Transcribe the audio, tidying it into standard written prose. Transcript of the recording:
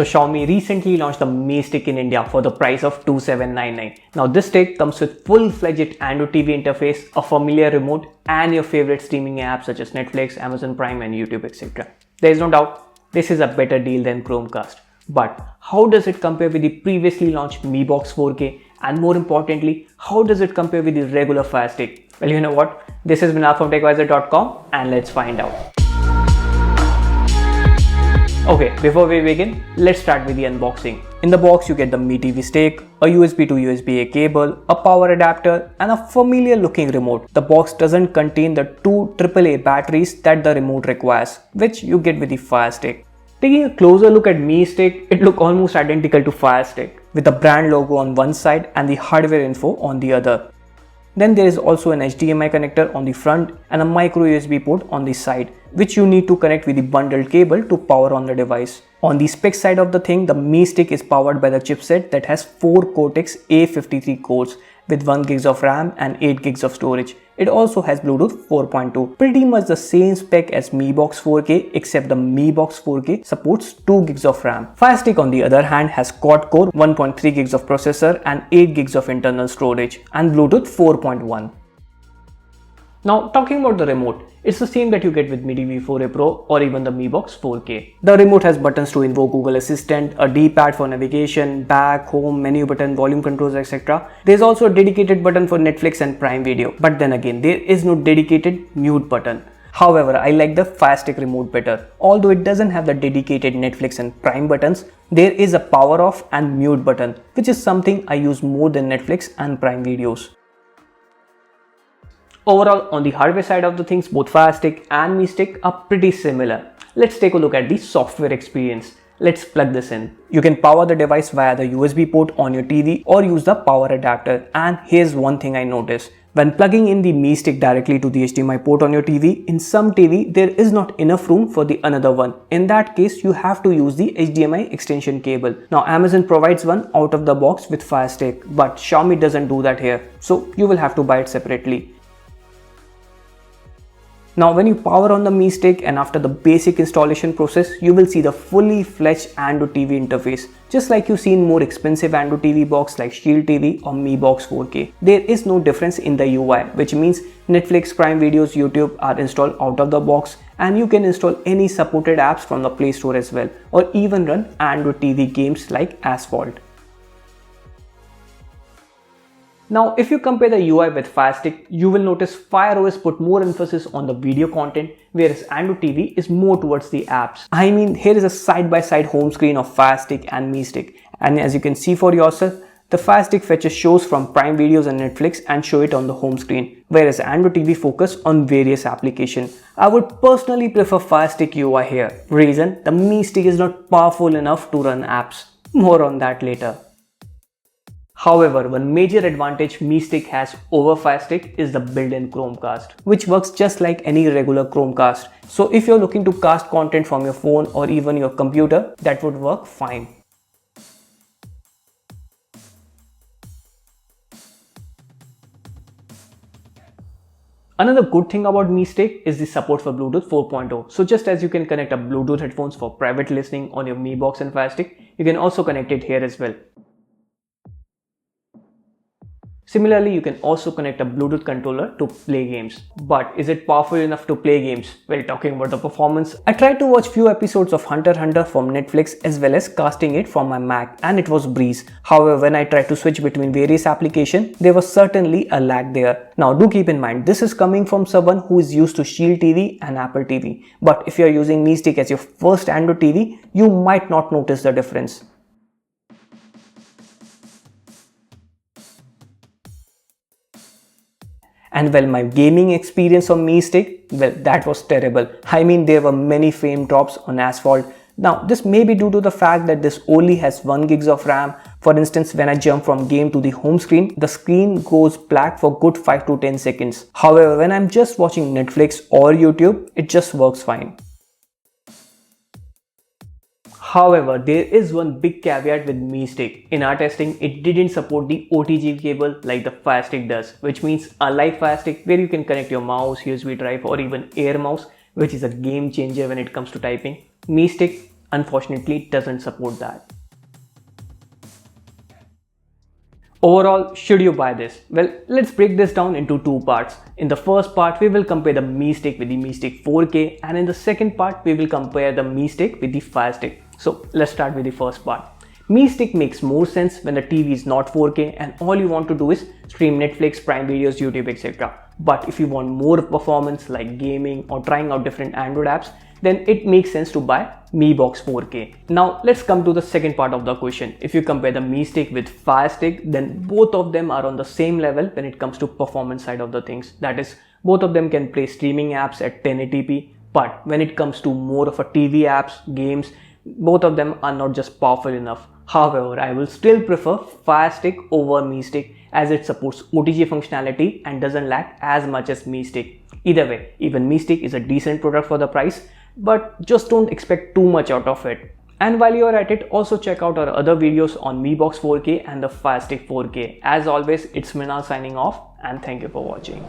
So Xiaomi recently launched the Mi Stick in India for the price of 2799. Now this stick comes with full-fledged Android TV interface, a familiar remote and your favorite streaming apps such as Netflix, Amazon Prime and YouTube etc. There is no doubt this is a better deal than Chromecast. But how does it compare with the previously launched Mi Box 4K, and more importantly, how does it compare with the regular Fire Stick? Well, you know what? This is Vinal from TechWiser.com and let's find out. Okay, before we begin, let's start with the unboxing. In the box, you get the Mi TV stick, a USB to USB-A cable, a power adapter, and a familiar looking remote. The box doesn't contain the two AAA batteries that the remote requires, which you get with the Fire Stick. Taking a closer look at Mi Stick, it looks almost identical to Fire Stick, with the brand logo on one side and the hardware info on the other. Then there is also an HDMI connector on the front and a micro USB port on the side, which you need to connect with the bundled cable to power on the device. On the spec side of the thing, the Mi Stick is powered by the chipset that has 4 Cortex A53 cores with 1 GB of RAM and 8 GB of storage. It also has Bluetooth 4.2, pretty much the same spec as Mi Box 4K, except the Mi Box 4K supports 2 GB of RAM. Fire Stick on the other hand has quad-core 1.3 GB of processor and 8 GB of internal storage and Bluetooth 4.1. Now talking about the remote, it's the same that you get with Mi TV 4a Pro or even the Mi Box 4K. The remote has buttons to invoke Google Assistant, a D-pad for navigation, back, home, menu button, volume controls, etc. There's also a dedicated button for Netflix and Prime Video, but then again there is no dedicated mute button. However, I like the Fire Stick remote better. Although it doesn't have the dedicated Netflix and Prime buttons, there is a power off and mute button, which is something I use more than Netflix and Prime videos. Overall, on the hardware side of the things, both Fire Stick and Mi Stick are pretty similar. Let's take a look at the software experience. Let's plug this in. You can power the device via the USB port on your TV or use the power adapter. And here's one thing I noticed. When plugging in the Mi Stick directly to the HDMI port on your TV, in some TV there is not enough room for the another one. In that case, you have to use the HDMI extension cable. Now Amazon provides one out of the box with Fire Stick, but Xiaomi doesn't do that here. So you will have to buy it separately. Now when you power on the Mi Stick and after the basic installation process, you will see the fully fledged Android TV interface, just like you see in more expensive Android TV box like Shield TV or Mi Box 4K. There is no difference in the UI, which means Netflix, Prime Videos, YouTube are installed out of the box, and you can install any supported apps from the Play Store as well, or even run Android TV games like Asphalt. Now, if you compare the UI with Fire Stick, you will notice Fire OS put more emphasis on the video content, whereas Android TV is more towards the apps. I mean, here is a side-by-side home screen of Fire Stick and Mi Stick. And as you can see for yourself, the Fire Stick fetches shows from Prime Videos and Netflix and show it on the home screen, whereas Android TV focus on various applications. I would personally prefer Fire Stick UI here. Reason, the Mi Stick is not powerful enough to run apps. More on that later. However, one major advantage Mi Stick has over Fire Stick is the built-in Chromecast, which works just like any regular Chromecast. So if you're looking to cast content from your phone or even your computer, that would work fine. Another good thing about Mi Stick is the support for Bluetooth 4.0. So just as you can connect a Bluetooth headphones for private listening on your Mi Box and Fire Stick, you can also connect it here as well. Similarly, you can also connect a Bluetooth controller to play games. But is it powerful enough to play games? Well, talking about the performance, I tried to watch few episodes of Hunter x Hunter from Netflix as well as casting it from my Mac, and it was breeze. However, when I tried to switch between various applications, there was certainly a lag there. Now do keep in mind, this is coming from someone who is used to Shield TV and Apple TV. But if you are using Mi Stick as your first Android TV, you might not notice the difference. And well, my gaming experience on Mi Stick, well, that was terrible. I mean, there were many frame drops on Asphalt. Now, this may be due to the fact that this only has 1 GB of RAM. For instance, when I jump from game to the home screen, the screen goes black for good 5 to 10 seconds. However, when I'm just watching Netflix or YouTube, it just works fine. However, there is one big caveat with Mi Stick. In our testing, it didn't support the OTG cable like the Fire Stick does, which means unlike Fire Stick where you can connect your mouse, USB drive or even Air mouse, which is a game changer when it comes to typing, Mi Stick, unfortunately it doesn't support that. Overall, should you buy this? Well, let's break this down into two parts. In the first part, we will compare the Mi Stick with the Mi Stick 4K, and in the second part, we will compare the Mi Stick with the Fire Stick. So let's start with the first part. Mi Stick makes more sense when the TV is not 4K and all you want to do is stream Netflix, Prime Videos, YouTube, etc. But if you want more performance like gaming or trying out different Android apps, then it makes sense to buy Mi Box 4K. Now let's come to the second part of the question. If you compare the Mi Stick with Fire Stick, then both of them are on the same level when it comes to performance side of the things. That is, both of them can play streaming apps at 1080p, but when it comes to more of a TV apps, games, both of them are not just powerful enough. However, I will still prefer Fire Stick over Mi Stick as it supports OTG functionality and doesn't lack as much as Mi Stick. Either way, even Mi Stick is a decent product for the price, but just don't expect too much out of it. And while you're at it, also check out our other videos on Mi Box 4K and the Fire Stick 4K. As always, it's Minal signing off, and thank you for watching.